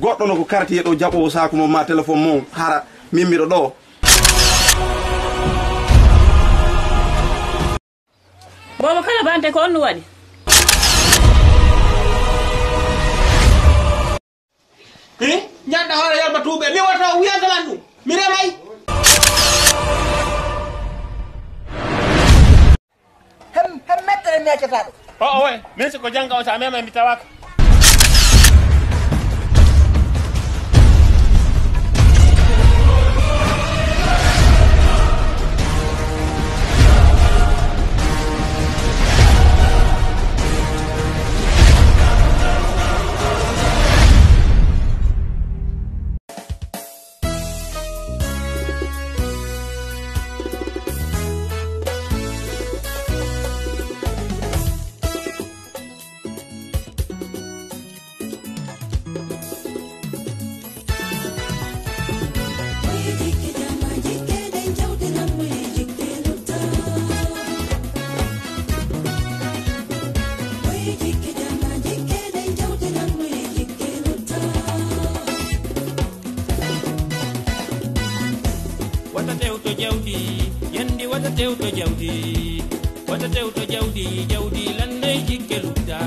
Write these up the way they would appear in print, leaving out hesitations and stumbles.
goddo no ko quartier do jabo saako mo ma téléphone mo hara mimmido do bobo kala bante ko onno wadi nyanda hore yalba tuube mi wata wiya galandu mi remay hem mettere mi accataɗo o way min siko janga o sa mema mi tawaka wata tewto jawdi lande jikke lutta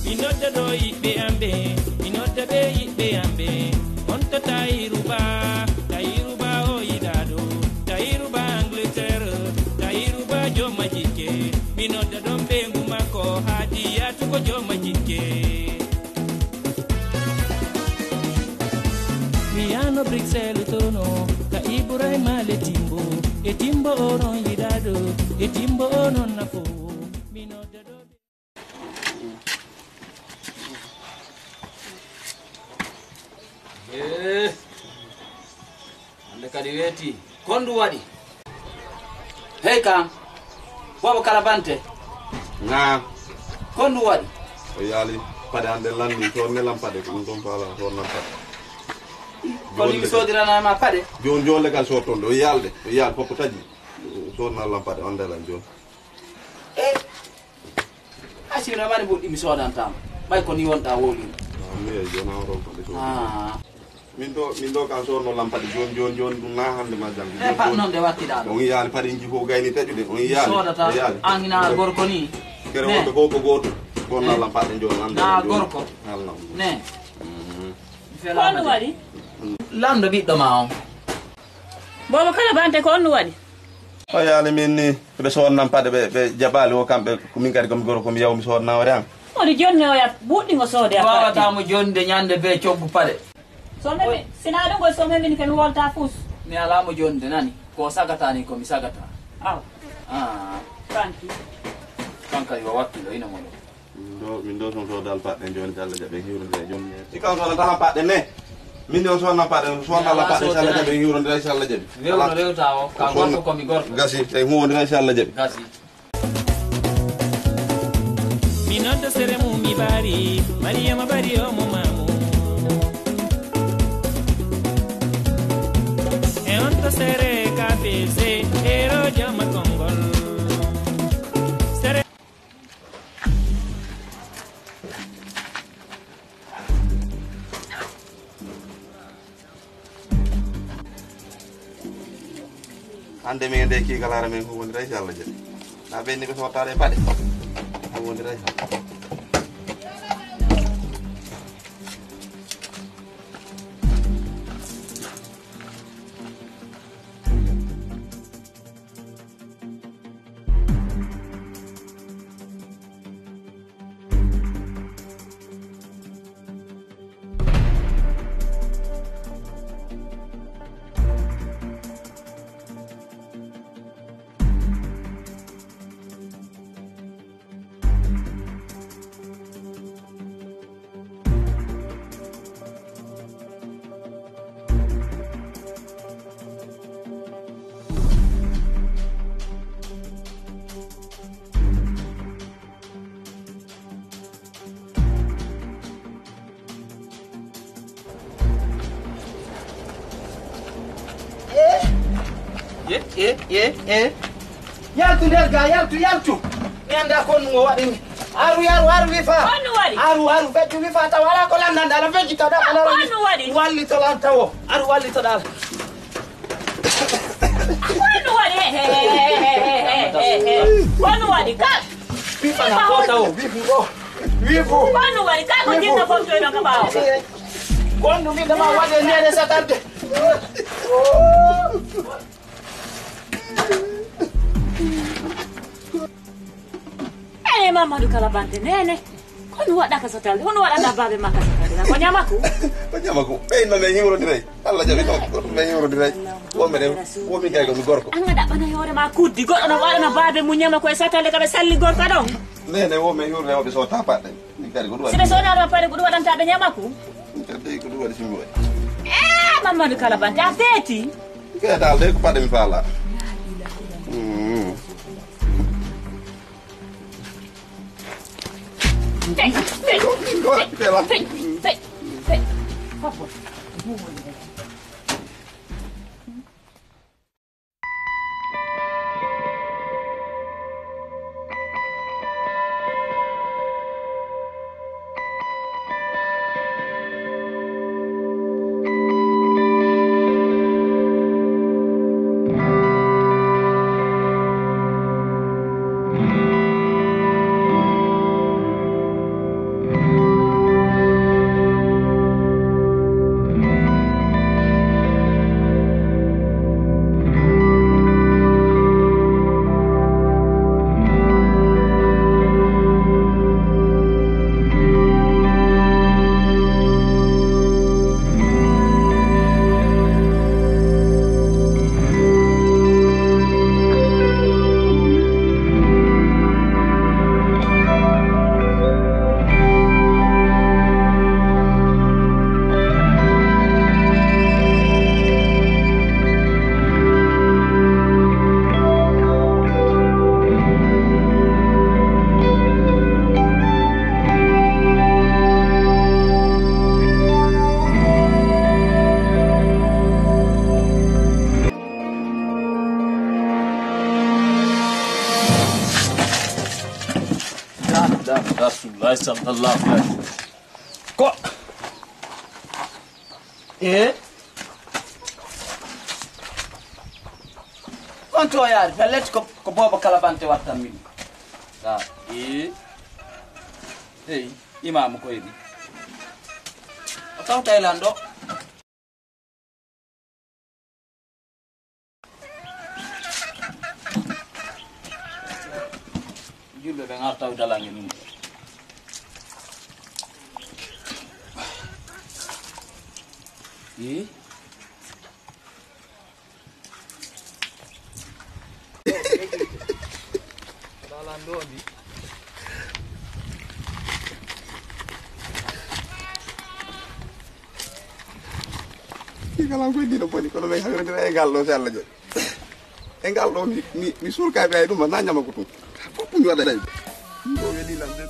minodda do yiɓɓe amɓe minodda ɓe yiɓɓe amɓe on to tayiruba o yiɗaɗo tayiruba angleterre tayiruba joma jikke minodda ɗon ɓe ngumako haadi yatuko joma jikke miyano Bruxelles tono ka Ibrahima le timbo e timbo onon yidado e timbo onon nafo minodda do ande kadi weti kondu wadi hey kam bobo kala bante na kondu wadi o yali pade ande landi to nelam pade ko dum fala to nan pade ko ni sodirana ma pade jon legal so ton do yalde o yal foppo taji so na lampade on delan jon asira mari boddi mi sodan tam bay ko ni wonta woli mi e jona ron pade so min do kan so no lampade jon dum na hande ma jam pa non de wattida on yal pade jifo gayni tajude on yal sodata angina gorko ni kere wonde ko goto ko na lampade jon ande na gorko ne ko wadi lando ɓiɗɗo ma on bobo kala bante ko onno wadi o yaali min ni ɓe sodnan paɗe ɓe jaɓali o kamɓe komin kadi komi goro komi yawmi sodna wari am woni jonni o ya buɗɗigo soode wawatamo jonde ñande be coggu paɗe so memi sina ɗum gol so memini komi wolta fus mi alamo jonde nani ko sagatani komi sagata aw kanki kankadi o wakkilo ina moɗo min do son sodal paɗɗe joni so Allah jaɓe hiwride joni si kan sodata han paɗɗe ne min on sonna paɗe sonna la paɗe so Allah jaɓe hiwride so Allah jaɓi wewno rewta o ka gorko komi gorko gasi tay huwodira so Allah jaɓi gasi minodda sere mum mi bari Mariama bari o mo mamu e on to sere KPC ero jama kongol sere hande min de ki galara men huwodira so Allah jaɓi na ɓenni ko sottade paɗe huwodira so yaltu nder ga yaltu mi anda ko no waɗimi aru wi fa Konno wadi. aru feccu wi fa taw ala ko landan dala fecci taw da Konno wadi. walli to lan taw aru walli to dal Konno wadi. Konno wadi ka. wi fa na ko taw wi fu Konno wadi ka ko jinna fonto no ka bawo. Kondu mi dama wade nene satante Mamadou Kalabante nene. Kono wada ka satale. Hono wada na babe maka satale. Ko nyamaku. Ko nyamaku. No me hiwro diray. Allah jabi ko me hiwro diray. Wo mi gay ko mi gorko. Anga da bana yore ma kuddi goddo no wada na babe mu nyama ko satale ka be salli gorko don. Nene wo me hiwro be so tapade. Ni kadi ko do. Sire so na ro pare ko do wadanta be nyamaku. Kadi ko do wadi simbo. Mamadou Kalabante a feti. Ke dal de ko pade mi fala. Hey. Rasulullah sallallahu alaihi wasallam. Ko konto yaar felet ko bobo Kalabante wattam min sa hey imam ko yidi o taw Thailand do julbe be ngar taw dalangi ni Dalandondi. Kala ko dino poni ko me hawre dina e gallo se Allah jodi. E gallo mi sulka be ay dum na nyama ko tum. Foppu ñu wada day. Ko weli lam de.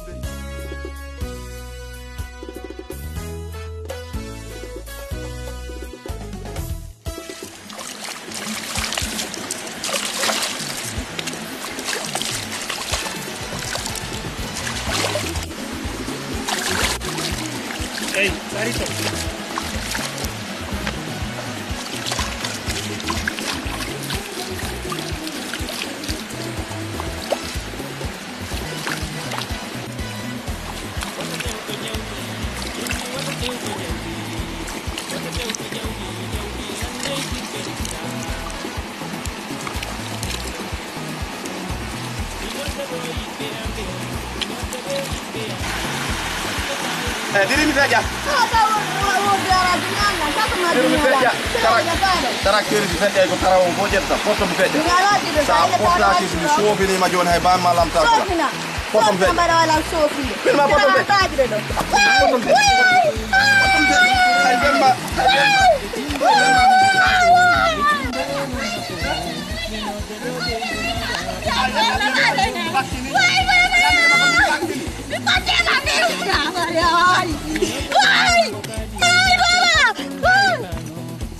Hey, Sarito. Diri mi saja. Tarakter di fedde ko tarawon ko jetta foto mi fedde. Sa portati mi sofini ma joni hay ban ma lam ta ko. Foto mi fedde. Filma foto mi fedde. Foto mi fedde. Hay demba.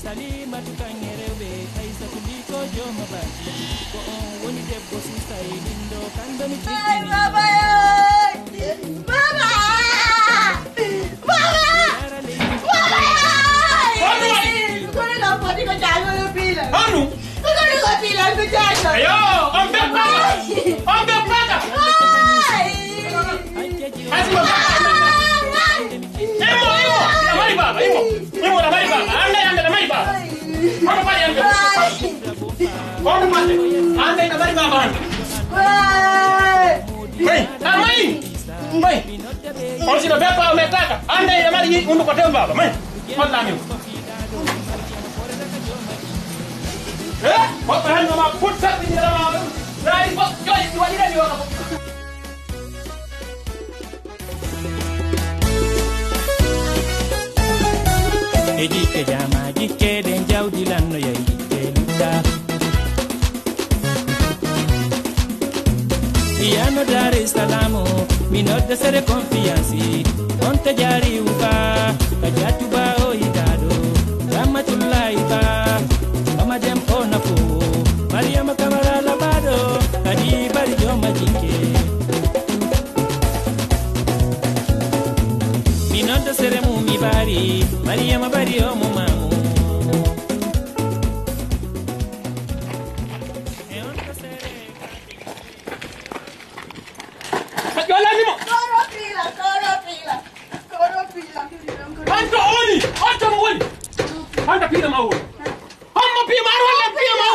Salima tukanyerewe kaisa kuliko joma baji ko on woni debbo sista e lindo kando mi Kono mari ande. Kono mari. Ande ka bari baba ande. Hey, amai. Mai. On sino beba o metaka. Ande ya mari undu ko tem baba. Mai. Holla mi. Kok tahan sama putar di dalam. Rai kok joy dua dia di orang. Ejike jama jike den jawdi lanno ya ite luta. Iyano Dar es Salaam minodde sere confiance on te jari uba kajatu ba o idado ramatullahi ba mama dem ona fu Mariama Kamara labado kadi bari joma jike minodde sere mu mi bari Mariama bari o mu mamu Anto oni, anto mo woni. Anta pina ma woni. Hamma pina ma wala pina ma.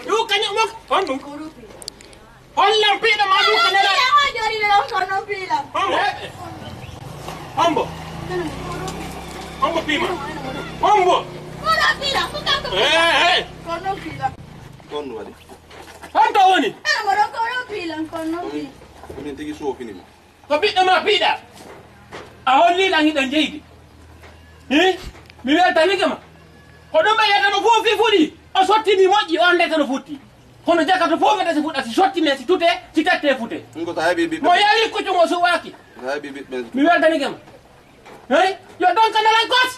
Lu kanya mo, andu. Holla pina ma lu kanya. Ya ho jori le kono pila. Hambo. Hambo pina. Hambo. Kono pila, kuka. Kono pila. Kono wadi. Anto oni. Mo kono pila, kono pila. Min tigi so fini mo. Ko bi ma pida. A holli la ngi dan jeydi. Mi welta ni kama. Ko do be yata no fofi fudi. O sotti mi moji on de tan futti. Hono jakato fofi de se fudda si sotti ne si tute, si tatte fute. Ngo ta hebi bi. Mo yali ko tungo so waki. Hebi bi. Mi welta ni kama. Yo don kana lan kos.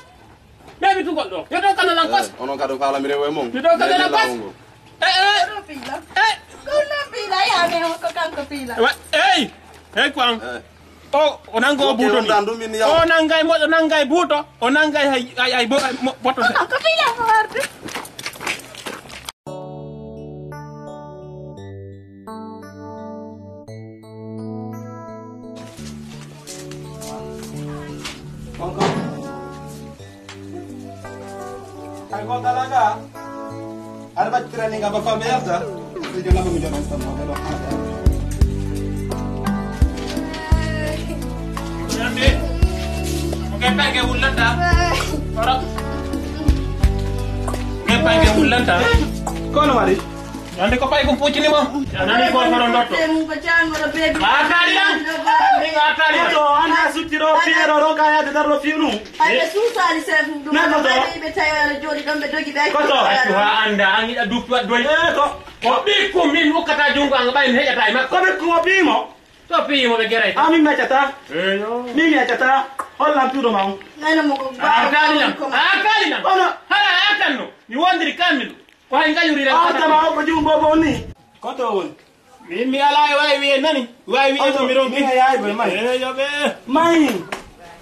Bebi tu goddo. Yo don kana lan kos. Onon ka do fala mi rewe mom. Yo don kana lan kos. Kono pila. Kono pila ya me ko kanko pila. Kwang. Oh, onango buto ni. Onangai mo onangai buto, onangai ay boto. Ko pila ko warde. Kalau talaga, ada ba training ka ba fa merda? Sige na ba mi jono sa mo do. Nanti, mungkin pengen bulan dah. Orang, mungkin pengen bulan dah. Kono mari. Nanti kau pengen puji ni mau. Nanti kau orang doktor. Akali lah. Akali. Itu anda sutiro fiero ro kaya de darlo fiunu. Ada susah di sana. Nama tu. Betaya jodi kambe dogi baik. Koto. Tuhan anda angin adu tuat dua. Kok. Kau biku min buka tajung kau ngapain heja tay mak. Kau biku api mo. Tapi mau bergerak. Ami macata. Mimi macata. Hollam tudo mau. Nana mo ko. Akali lah. Akali lah. Ono. Hala akan no. Ni wandiri kamil. Kau hingga yuri dah. Ata mau baju bobo ni. Koto won. Mimi alai wai wi nani? Wai wi itu mirong. Mimi ayai be mai. Yo be. Mai.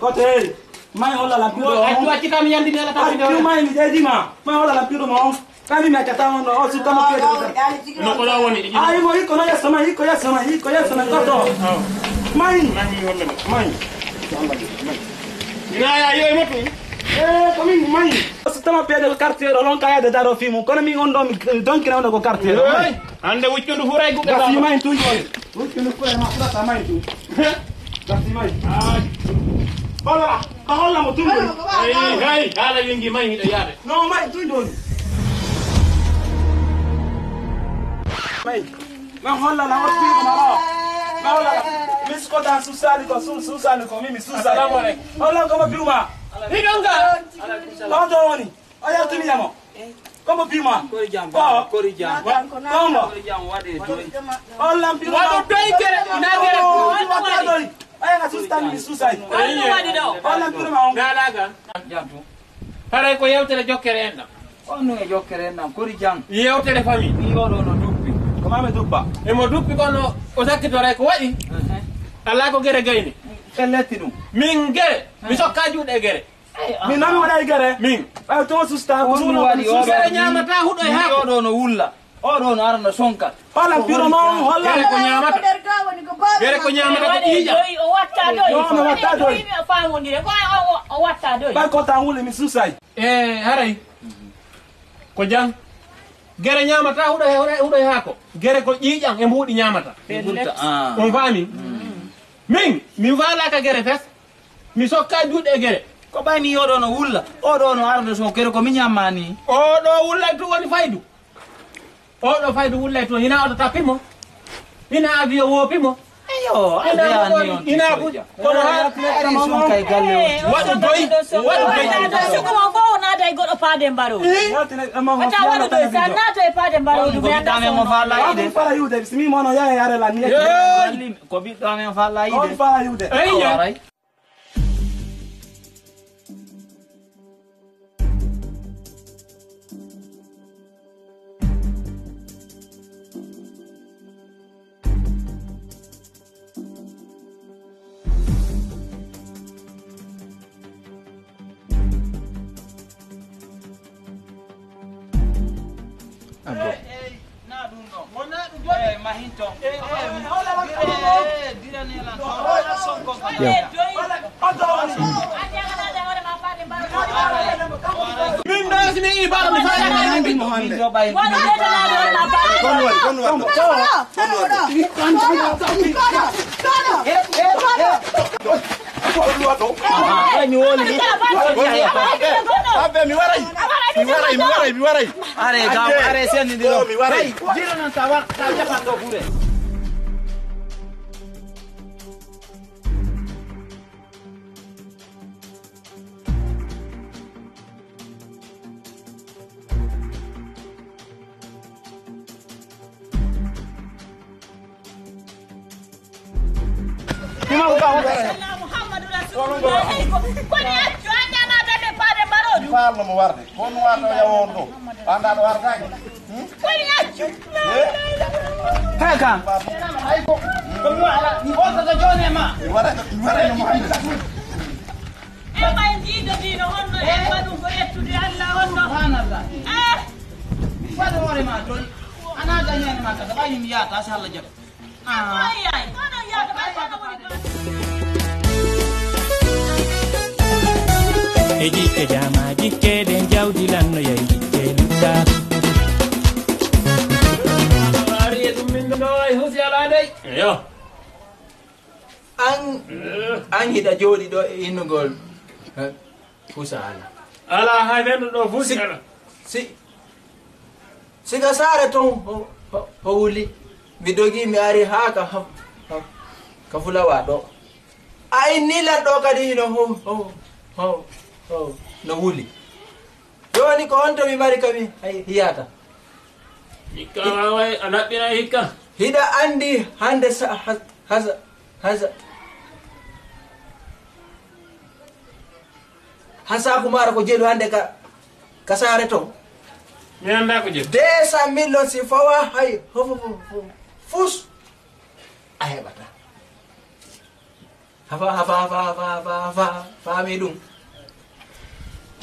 Koto. Mai holla la tudo. Aku aci kami yang di dalam tapi Aku mai ni jadi ma. Mai holla la tudo mau. Kami macata ono. O su kama kete. No ko lawo ni. Ai mo iko na ya sama koto. Mai. Mai. Ina ya yo motu. Kami mai. Sistema pede ko quartier olon kaya de daro fimu. Kono mi ondo mi don kina ondo ko quartier. Ande wucundu huray gu Gasi mai tu yo. Wucundu furay ma plata mai tu. Gasi mai. Hola, hola mo tu. Hey, hala wingi mai hida yade. No mai tu don. Mai. Ma hola la hopi ko maro. Ma hola. Mis ko dan susali ko mimi susali. Assalamu alaikum. Hola ko ma biuma. Hidonga. Tonto woni. Aya tu mi yamo. Como biuma. Kori jam. Como? Hola biuma. Wado doy kere na kere. Wado. Aya nga susali mi susali. Hola biuma. Nalaga. Jamtu. Haray ko yewtere jokkere en. Onu e jokkere nam kori jam. Yewtere famille. Ni odo no duppi. Ko mame dubba. E mo duppi kono o sakkitore ko waɗi. Ala ko gere gayni. Elletti dum. Min gere. Mi sokka juuɗe gere. Min nami waɗa gere. Min. Ay to susta ko Woni waɗi o Gere ñamata huɗo e haako. oɗo no wulla. Oɗo no arana sonka. Hola piro mo hola. Gere ko ñamata. Gere ko ñamata ko ƴiija. O watta doy. No, no watta doy. Mi famondire ko o watta doy. Ba ko tan wule mi susay. Haray. ko jam gere ñamata huɗo haako gere ko ƴiiƴam e mbuuɗi ñamata on faami min faalaka gere fes mi sokka juuɗe e gere ko ɓayni oɗo no wulla oɗo no arde so gere ko mi ñammani oɗo wullay to woni faydu oɗo faydu wullay to hina oɗo tappimo hina avion woopimo eyo ina kono ha kay galle waɗu doy sukuma fo naata e goɗɗo paade mbaroɗo wata waɗu doy sa naata e paade mbaroɗo mi anda mo fala ide fala yude bismi mono yaye yare la ni ko biɗɗo amen fala ide on fala yude eyi min ɗo simi ibara mi faalaɗi mo hande wano ɓeetanade wonma paade kon mi waray are senni diro mi waray diro non sa war sa jafanto ɓuure Muhammadu Rasulullah koni accu andanadane paade mbaroɗo falno mo warde kon warno yawon ɗo anda ɗo wartaki koni accu hey kam ko mi wala ni hototo joni e ma mi waray no mo hande e ma en jiido dino honno e waɗum ko yettude Allah honno subhanallah waɗo hoore ma joni ana dañani ma kata ɓayni mi yata so Allah jaɓa ayay onon yaata ɓay kono woni ɗon e jikke jama jikkeɗen jawdi lanno yayi jikke lutta ari e ɗum min ɗo e husi ala dey yo an hiɗa jooɗi ɗo e innugol fusa ala hay ɓenɗo ɗo fusi ala siga saare ton ho wuli mi dogi mi ari ha ka fulawa ɗo a innilan ɗo kadi hino no wuli joni ko on to mi mari kami hiyata hikka waway a laɓɓina hikka hiɗa andi hande hasaku mara ko jeeɗu hande ka saare ton mi anda ko jeeɗu 200 millions si fawa hay fus a heɓata hafa faami ɗum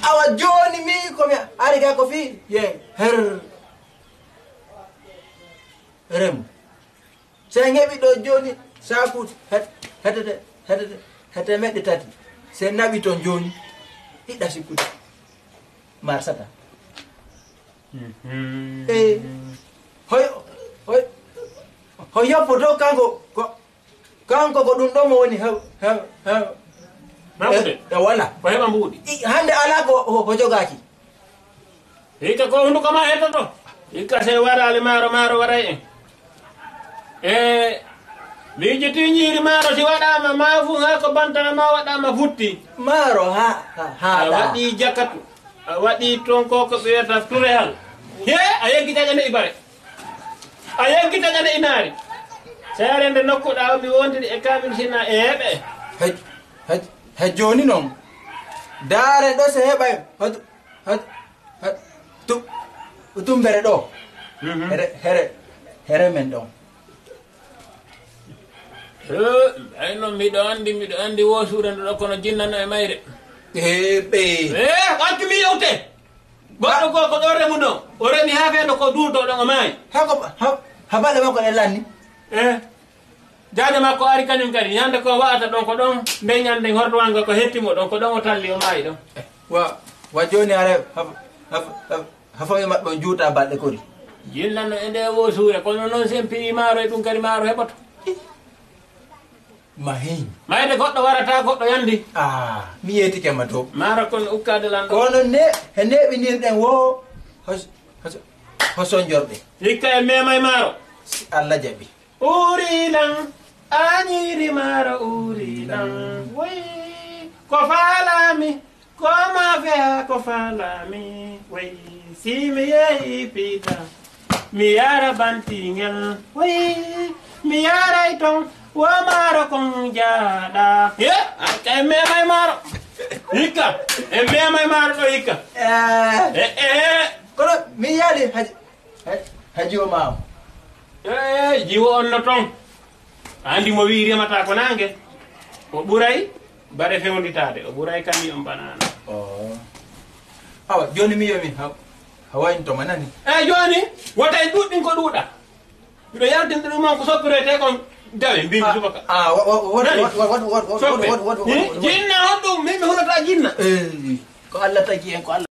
awa joni mi komi ari ga ko fi ye her remo se heɓi ɗo joni saku hete meɗɗe tati se naɓi ton joni ɗiɗa sikkude marsata ho yoppoto kanko ko ɗum ɗo mo woni maɓude wala ko heɓa mbuuɗi hande ala ko jogaki hikka ko hunduko ma hettoto hikka se warali maaro waray en e miijiti ñiiri maaro si waɗama ma fu ha ko bantana ma waɗama futti maaro ha a waɗi jakatu a waɗi ton ko ɓiyata turehal he a yeggitaƴande ibare a yeggitaƴande inaari seere nde nokkuɗa mi wontidi e kamin sina e heɓe he joni noon daare ɗo se heɓay tumbere ɗo here men ɗon ay noon miɗo andi wosuure nde ɗo kono jinnano e mayre ɓe waccu mi yewte goɗɗo go ko ɗo remu ɗon o remi ha feeno ko duurto ɗon o maayi ha baɗe makko ɗe lanni jaade makko ari kañum kadi ñande ko wa'ata ɗon ko ɗon nde ñande horɗowanga ko hettimo ɗon ko ɗon o talli o maayi ɗon wa joni are hafami mabbe juuta balde kori jillano e nde wo suure kono non sempi maaro e dum kadi maaro hebato mahin mayde goddo warata goddo yandi mi yeti kema to maaro kon ukkade lan kono ne he nebi nirden wo hoson jorbe hikka e memay maaro Allah jabi urilan anyiri maaro urilan way ko falami ko mafia ko falami way si mi yehi pita mi yara bantingel way mi yara iton wo maaro kon jaada ye akay memay maaro hikka e memay maaro do hikka kono mi yali haji o maam jiwo on no ton andi mo wi remata ko nange o buray bare fewnditade o buray kami on banana awa joni mi yomi hawayin to manani joni wota en duddin ko duuda bido yaltinde dum ko soppirete kon dawe bimbi subaka what jinna on dum mi hulata jinna ko Allah tagi en ko Allah